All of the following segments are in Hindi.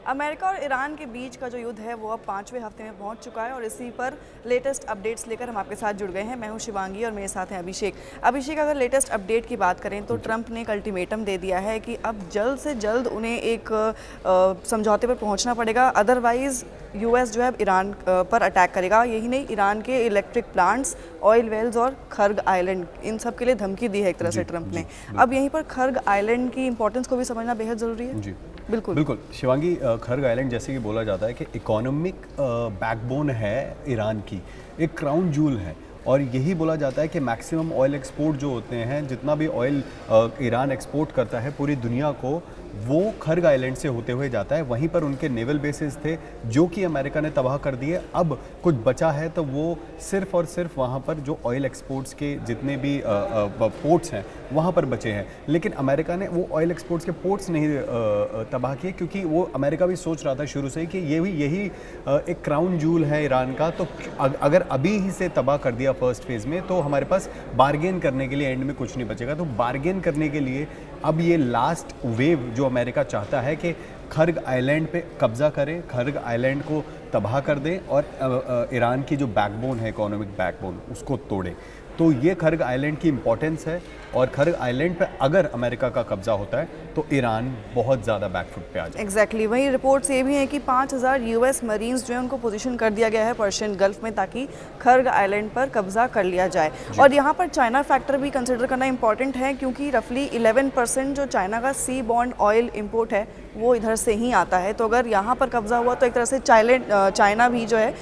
अमेरिका और ईरान के बीच का जो युद्ध है वो अब 5वें हफ्ते में पहुंच चुका है और इसी पर लेटेस्ट अपडेट्स लेकर हम आपके साथ जुड़ गए हैं। मैं हूं शिवांगी और मेरे साथ हैं अभिषेक। अगर लेटेस्ट अपडेट की बात करें तो ट्रंप ने एक अल्टीमेटम दे दिया है कि अब जल्द से जल्द उन्हें एक समझौते पर पहुंचना पड़ेगा, अदरवाइज़ यूएस जो है ईरान पर अटैक करेगा। यही नहीं, ईरान के इलेक्ट्रिक प्लांट्स, ऑयल वेल्स और खर्ग आइलैंड, इन सब के लिए धमकी दी है एक तरह से ट्रंप ने। अब यहीं पर खर्ग आइलैंड की इंपॉर्टेंस को भी समझना बेहद ज़रूरी है। जी बिल्कुल शिवांगी, खर्ग आइलैंड जैसे कि बोला जाता है कि इकोनॉमिक बैकबोन है ईरान की, एक क्राउन जूल है। और यही बोला जाता है कि मैक्सिमम ऑयल एक्सपोर्ट जो होते हैं, जितना भी ऑयल ईरान एक्सपोर्ट करता है पूरी दुनिया को, वो खर्ग आइलैंड से होते हुए जाता है। वहीं पर उनके नेवल बेसिस थे जो कि अमेरिका ने तबाह कर दिए। अब कुछ बचा है तो वो सिर्फ और सिर्फ वहाँ पर जो ऑयल एक्सपोर्ट्स के जितने भी पोर्ट्स हैं वहाँ पर बचे हैं। लेकिन अमेरिका ने वो ऑयल एक्सपोर्ट्स के पोर्ट्स नहीं तबाह किए, क्योंकि वो अमेरिका भी सोच रहा था शुरू से ही कि यही एक क्राउन जूल है ईरान का। तो अगर अभी ही से तबाह कर दिया फर्स्ट फेज़ में, तो हमारे पास बार्गेन करने के लिए एंड में कुछ नहीं बचेगा। तो बार्गेन करने के लिए अब ये लास्ट वेव जो अमेरिका चाहता है कि खर्ग आइलैंड पे कब्जा करें, खर्ग आइलैंड को तबाह कर दें और ईरान की जो बैकबोन है, इकोनॉमिक बैकबोन, उसको तोड़ें। तो ये खर्ग आइलैंड की इंपॉर्टेंस है और खर्ग आइलैंड पे अगर अमेरिका का कब्जा होता है तो ईरान बहुत ज़्यादा बैकफुट पे आ जाए। एग्जैक्टली वही रिपोर्ट्स ये भी हैं कि 5000 यूएस मरीन्स जो है उनको पोजीशन कर दिया गया है पर्शियन गल्फ में, ताकि खर्ग आइलैंड पर कब्जा कर लिया जाए। और यहाँ पर चाइना फैक्टर भी कंसिडर करना इंपॉर्टेंट है, क्योंकि रफली 11% जो चाइना का सी बॉन्ड ऑयल इंपोर्ट है वो इधर से ही आता है। तो अगर यहाँ पर कब्जा हुआ तो एक तरह से चाइना भी जो है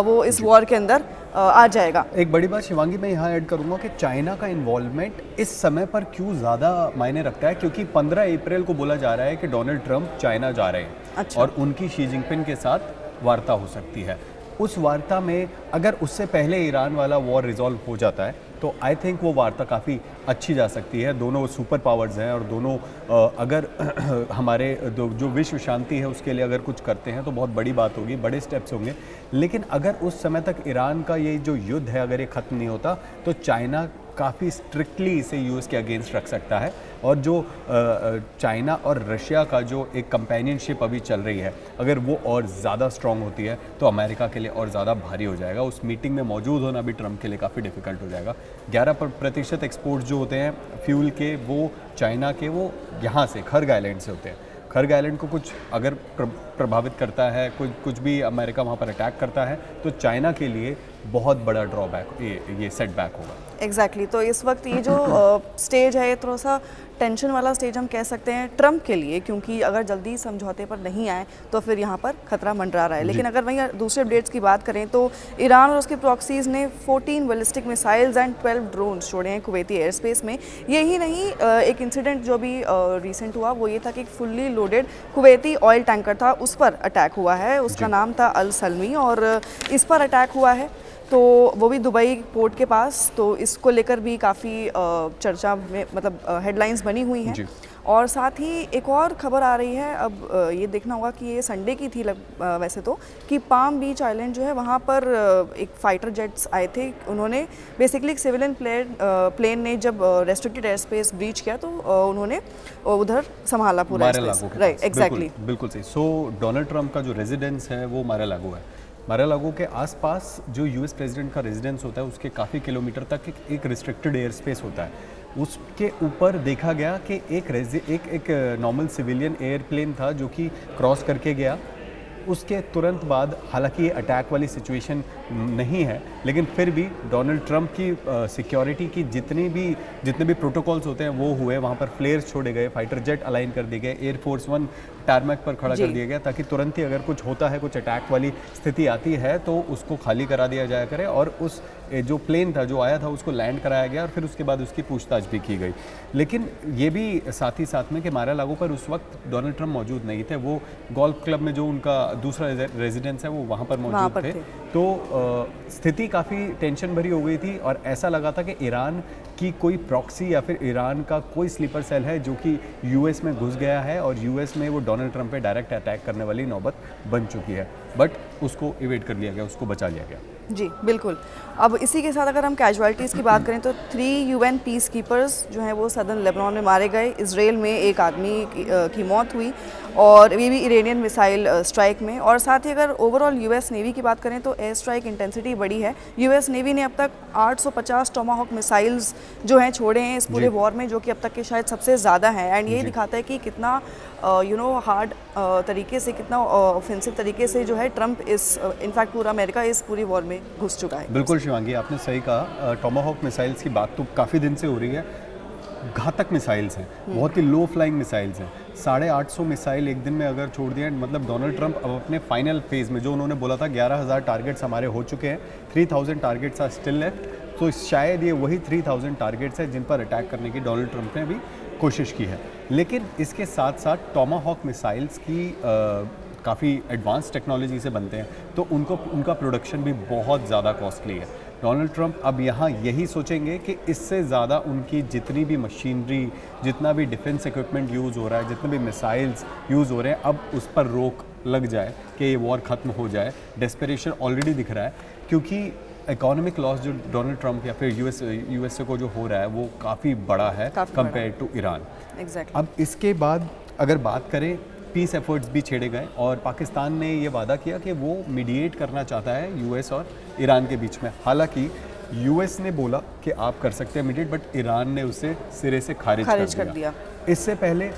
वो इस वॉर के अंदर आ जाएगा। एक बड़ी बात शिवांगी मैं यहाँ ऐड करूँगा कि चाइना का इन्वॉल्वमेंट इस समय पर क्यों ज़्यादा मायने रखता है, क्योंकि 15 अप्रैल को बोला जा रहा है कि डोनाल्ड ट्रंप चाइना जा रहे हैं। अच्छा। और उनकी शी जिनपिंग के साथ वार्ता हो सकती है। उस वार्ता में अगर उससे पहले ईरान वाला वॉर रिजॉल्व हो जाता है तो आई थिंक वो वार्ता काफ़ी अच्छी जा सकती है। दोनों सुपर पावर्स हैं और दोनों अगर हमारे जो विश्व शांति है उसके लिए अगर कुछ करते हैं तो बहुत बड़ी बात होगी, बड़े स्टेप्स होंगे। लेकिन अगर उस समय तक ईरान का ये जो युद्ध है अगर ये ख़त्म नहीं होता तो चाइना काफ़ी स्ट्रिक्टली इसे यूएस के अगेंस्ट रख सकता है। और जो चाइना और रशिया का जो एक कंपेनियनशिप अभी चल रही है, अगर वो और ज़्यादा स्ट्रॉन्ग होती है तो अमेरिका के लिए और ज़्यादा भारी हो जाएगा। उस मीटिंग में मौजूद होना भी ट्रंप के लिए काफ़ी डिफिकल्ट हो जाएगा। 11% एक्सपोर्ट जो होते हैं फ्यूल के, वो चाइना के, वो यहाँ से खर्ग आइलैंड से होते हैं। खर्ग आइलैंड को कुछ अगर प्रभावित करता है, कुछ भी अमेरिका वहाँ पर अटैक करता है तो चाइना के लिए बहुत बड़ा ड्रॉबैक, ये सेटबैक होगा। एग्जैक्टली तो इस वक्त ये जो स्टेज है, थोड़ा सा टेंशन वाला स्टेज हम कह सकते हैं ट्रंप के लिए, क्योंकि अगर जल्दी समझौते पर नहीं आए तो फिर यहाँ पर खतरा मंडरा रहा है। लेकिन अगर वहीं दूसरे अपडेट्स की बात करें तो ईरान और उसके प्रॉक्सीज ने 14 बैलिस्टिक मिसाइल्स एंड 12 ड्रोन्स छोड़े हैं कुवैती एयर स्पेस में। यही नहीं, एक इंसिडेंट जो भी रिसेंट हुआ वो ये था कि एक fully loaded Kuwaiti oil tanker था, उस पर अटैक हुआ है। उसका नाम था अल सलमी और इस पर अटैक हुआ है, तो वो भी दुबई पोर्ट के पास। तो इसको लेकर भी काफ़ी चर्चा में, मतलब हेडलाइंस बनी हुई हैं। और साथ ही एक और खबर आ रही है, अब ये देखना होगा कि ये संडे की थी वैसे तो, कि पाम बीच आइलैंड जो है वहाँ पर एक फाइटर जेट्स आए थे। उन्होंने बेसिकली एक सिविलियन प्लेन ने जब रेस्ट्रिक्टेड एयर स्पेस ब्रीच किया तो उन्होंने उधर संभाला पूरा स्पेस। राइट, एग्जैक्टली, बिल्कुल सही। सो डोनाल्ड ट्रंप का जो रेजिडेंस है वो मार-ए-लागो है। मार-ए-लागो के आसपास जो यूएस प्रेसिडेंट का रेजिडेंस होता है उसके काफ़ी किलोमीटर तक एक रिस्ट्रिक्टेड एयर स्पेस होता है। उसके ऊपर देखा गया कि एक नॉर्मल सिविलियन एयरप्लेन था जो कि क्रॉस करके गया। उसके तुरंत बाद, हालांकि ये अटैक वाली सिचुएशन नहीं है, लेकिन फिर भी डोनाल्ड ट्रंप की सिक्योरिटी की जितने भी प्रोटोकॉल्स होते हैं वो हुए। वहाँ पर फ्लेयर्स छोड़े गए, फाइटर जेट अलाइन कर दिए गए, एयरफोर्स 1 टारमैक पर खड़ा कर दिया गया, ताकि तुरंत ही अगर कुछ होता है, कुछ अटैक वाली स्थिति आती है तो उसको खाली करा दिया जाया करे। और उस जो प्लेन था जो आया था उसको लैंड कराया गया और फिर उसके बाद उसकी पूछताछ भी की गई। लेकिन ये भी साथ ही साथ में कि मार-ए-लागो पर उस वक्त डोनाल्ड ट्रंप मौजूद नहीं थे। वो गोल्फ क्लब में जो उनका दूसरा रेजिडेंस है वो वहाँ पर मौजूद थे। तो स्थिति काफ़ी टेंशन भरी हो गई थी और ऐसा लगा था कि ईरान की कोई प्रॉक्सी या फिर ईरान का कोई स्लीपर सेल है जो कि यूएस में घुस गया है और यूएस में वो डोनाल्ड ट्रंप पे डायरेक्ट अटैक करने वाली नौबत बन चुकी है। बट उसको इवेट कर लिया गया, उसको बचा लिया गया। जी बिल्कुल। अब इसी के साथ अगर हम कैजुअलिटीज़ की बात करें तो 3 UN पीस कीपर्स जो हैं वो सदर्न लेबनान में मारे गए। इसराइल में एक आदमी की मौत हुई और ये भी इरानियन मिसाइल स्ट्राइक में। और साथ ही अगर ओवरऑल US नेवी की बात करें तो एयर स्ट्राइक इंटेंसिटी बढ़ी है। US नेवी ने अब तक 850 टोमाहॉक मिसाइल्स जो हैं छोड़े हैं इस पूरे वॉर में, जो कि अब तक के शायद सबसे ज़्यादा हैं। एंड यही दिखाता है कि कितना हार्ड तरीके से, कितना ऑफेंसिव तरीके से जो है ट्रंप इनफैक्ट पूरा अमेरिका इस पूरी वॉर में घुस चुका है। बिल्कुल शिवांगी, आपने सही कहा। टोमाहॉक मिसाइल्स की बात तो काफ़ी दिन से हो रही है। घातक मिसाइल्स हैं, बहुत ही लो फ्लाइंग मिसाइल्स हैं। 850 मिसाइल एक दिन में अगर छोड़ दिया, मतलब डोनाल्ड ट्रंप अब अपने फाइनल फेज़ में, जो उन्होंने बोला था 11,000 टारगेट्स हमारे हो चुके हैं, 3,000 टारगेट्स आर स्टिल लेफ्ट। तो शायद ये वही 3,000 टारगेट्स हैं जिन पर अटैक करने की डोनाल्ड ट्रंप ने भी कोशिश की है। लेकिन इसके साथ साथ टोमाहॉक मिसाइल्स की काफ़ी एडवांस टेक्नोलॉजी से बनते हैं, तो उनका प्रोडक्शन भी बहुत ज़्यादा कॉस्टली है। डोनाल्ड ट्रंप अब यहाँ यही सोचेंगे कि इससे ज़्यादा उनकी जितनी भी मशीनरी, जितना भी डिफेंस इक्विपमेंट यूज़ हो रहा है, जितने भी मिसाइल्स यूज़ हो रहे हैं, अब उस पर रोक लग जाए कि ये वॉर ख़त्म हो जाए। डेस्परेशन ऑलरेडी दिख रहा है, क्योंकि इकोनॉमिक लॉस जो डोनाल्ड ट्रंप या फिर यूएसए को जो हो रहा है वो काफ़ी बड़ा है कंपेयर टू ईरान। एग्जैक्टली। अब इसके बाद अगर बात करें, पीस एफर्ट्स भी छेड़े गए और पाकिस्तान ने ये वादा किया कि वो मीडिएट करना चाहता है यूएस और ईरान के बीच में। हालांकि यूएस ने बोला कि आप कर सकते हैं मीडिएट, बट ईरान ने उसे सिरे से खारिज कर दिया। इससे पहले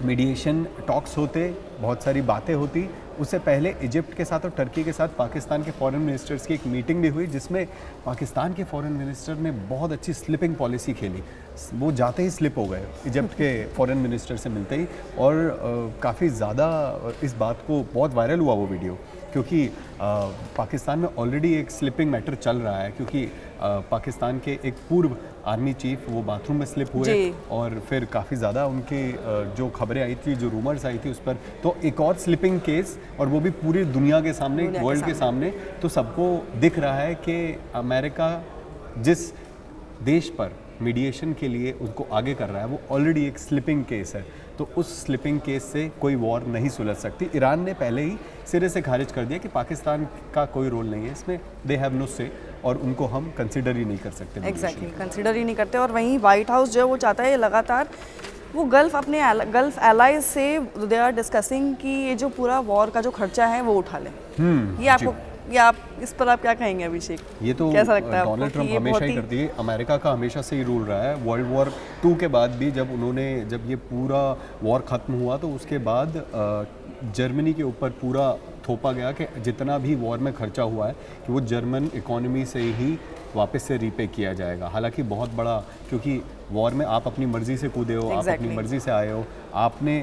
मीडिएशन टॉक्स होते, बहुत सारी बातें होती। उससे पहले इजिप्ट के साथ और टर्की के साथ पाकिस्तान के फॉरेन मिनिस्टर्स की एक मीटिंग भी हुई, जिसमें पाकिस्तान के फॉरेन मिनिस्टर ने बहुत अच्छी स्लिपिंग पॉलिसी खेली। वो जाते ही स्लिप हो गए इजिप्ट के फॉरेन मिनिस्टर से मिलते ही, और काफ़ी ज़्यादा इस बात को बहुत वायरल हुआ वो वीडियो, क्योंकि पाकिस्तान में ऑलरेडी एक स्लिपिंग मैटर चल रहा है, क्योंकि पाकिस्तान के एक पूर्व आर्मी चीफ वो बाथरूम में स्लिप हुए और फिर काफ़ी ज़्यादा उनकी जो खबरें आई थी, जो रूमर्स आई थी उस पर, तो एक और स्लिपिंग केस, और वो भी पूरी दुनिया के सामने, वर्ल्ड के सामने। तो सबको दिख रहा है कि अमेरिका जिस देश पर मीडिएशन के लिए उनको आगे कर रहा है वो ऑलरेडी एक स्लिपिंग केस है, तो उस स्लिपिंग केस से कोई वॉर नहीं सुलझ सकती। ईरान ने पहले ही सिरे से खारिज कर दिया कि पाकिस्तान का कोई रोल नहीं है इसमें, दे हैव नो से, और उनको हम कंसिडर ही नहीं कर सकते। एग्जैक्टली, कंसिडर ही नहीं करते। और वहीं वाइट हाउस जो है वो चाहता है लगातार वो गल्फ एलाइज से दे आर डिस्कसिंग कि ये जो पूरा वॉर का जो खर्चा है वो उठा लें। ये आप इस पर आप क्या कहेंगे अभिषेक? ये तो कैसा लगता है डोनाल्ड ट्रंप हमेशा ही करती है, अमेरिका का हमेशा से ही रूल रहा है। वर्ल्ड वॉर 2 के बाद भी जब ये पूरा वॉर ख़त्म हुआ तो उसके बाद जर्मनी के ऊपर पूरा थोपा गया कि जितना भी वॉर में खर्चा हुआ है कि वो जर्मन इकोनॉमी से ही वापस से रीपे किया जाएगा। हालांकि बहुत बड़ा, क्योंकि वॉर में आप अपनी मर्ज़ी से कूदे हो, आप अपनी मर्ज़ी से आए हो, आपने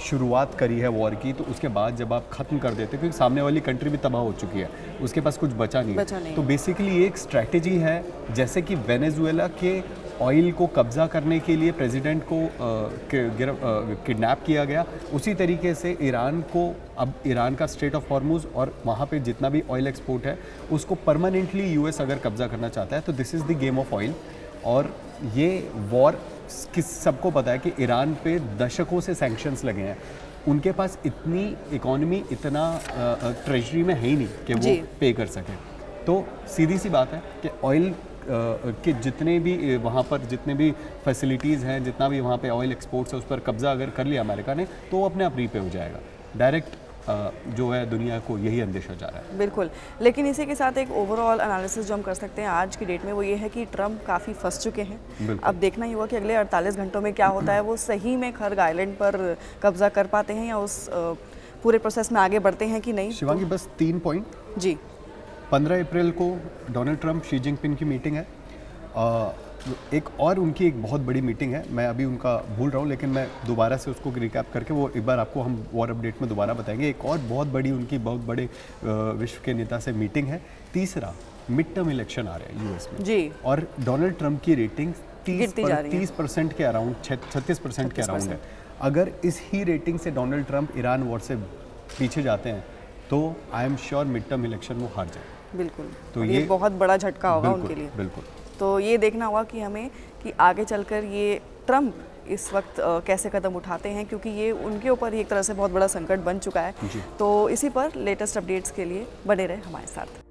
शुरुआत करी है वॉर की, तो उसके बाद जब आप ख़त्म कर देते हो, क्योंकि सामने वाली कंट्री भी तबाह हो चुकी है, उसके पास कुछ बचा नहीं है। तो बेसिकली ये एक स्ट्रैटेजी है, जैसे कि वेनेजुएला के ऑयल को कब्ज़ा करने के लिए प्रेसिडेंट को किडनैप किया गया, उसी तरीके से ईरान को, अब ईरान का स्ट्रेट ऑफ हॉर्मुज़ और वहाँ पे जितना भी ऑयल एक्सपोर्ट है उसको परमानेंटली यूएस अगर कब्ज़ा करना चाहता है, तो this is the game of oil. और ये वॉर सबको पता है कि ईरान पे दशकों से सैंक्शंस लगे हैं, उनके पास इतनी इकोनॉमी, इतना ट्रेजरी में है ही नहीं कि वो पे कर सकें। तो सीधी सी बात है कि ऑयल कि जितने भी वहाँ पर जितने भी फैसिलिटीज़ हैं, जितना भी वहाँ पे ऑयल एक्सपोर्ट्स है, उस पर कब्ज़ा अगर कर लिया अमेरिका ने, तो वो अपने आप रीपे हो जाएगा डायरेक्ट। जो है दुनिया को यही अंदेशा जा रहा है। बिल्कुल, लेकिन इसी के साथ एक ओवरऑल एनालिसिस जो हम कर सकते हैं आज की डेट में वो ये है कि ट्रंप काफ़ी फंस चुके हैं। अब देखना ही होगा कि अगले 48 घंटों में क्या होता है, वो सही में खर्ग आइलैंड पर कब्जा कर पाते हैं या उस पूरे प्रोसेस में आगे बढ़ते हैं कि नहीं। शिवांगी, बस 3 पॉइंट जी। 15 अप्रैल को डोनाल्ड ट्रंप शी जिनपिंग की मीटिंग है, एक और उनकी एक बहुत बड़ी मीटिंग है, मैं अभी उनका भूल रहा हूँ, लेकिन मैं दोबारा से उसको रिकैप करके वो एक बार आपको हम वॉर अपडेट में दोबारा बताएंगे। एक और बहुत बड़ी उनकी बहुत बड़े विश्व के नेता से मीटिंग है। तीसरा, मिड टर्म इलेक्शन आ रहे हैं यूएस में जी, और डोनाल्ड ट्रंप की रेटिंग 30% के अराउंड, 36% के अराउंड है। अगर इस ही रेटिंग से डोनाल्ड ट्रंप ईरान वॉर से पीछे जाते हैं तो I am sure mid term election वो हार जाए। बिल्कुल, तो ये बहुत बड़ा झटका होगा उनके लिए। बिल्कुल, तो ये देखना होगा कि हमें कि आगे चलकर ये ट्रंप इस वक्त कैसे कदम उठाते हैं, क्योंकि ये उनके ऊपर ही एक तरह से बहुत बड़ा संकट बन चुका है। तो इसी पर लेटेस्ट अपडेट्स के लिए बने रहे हमारे साथ।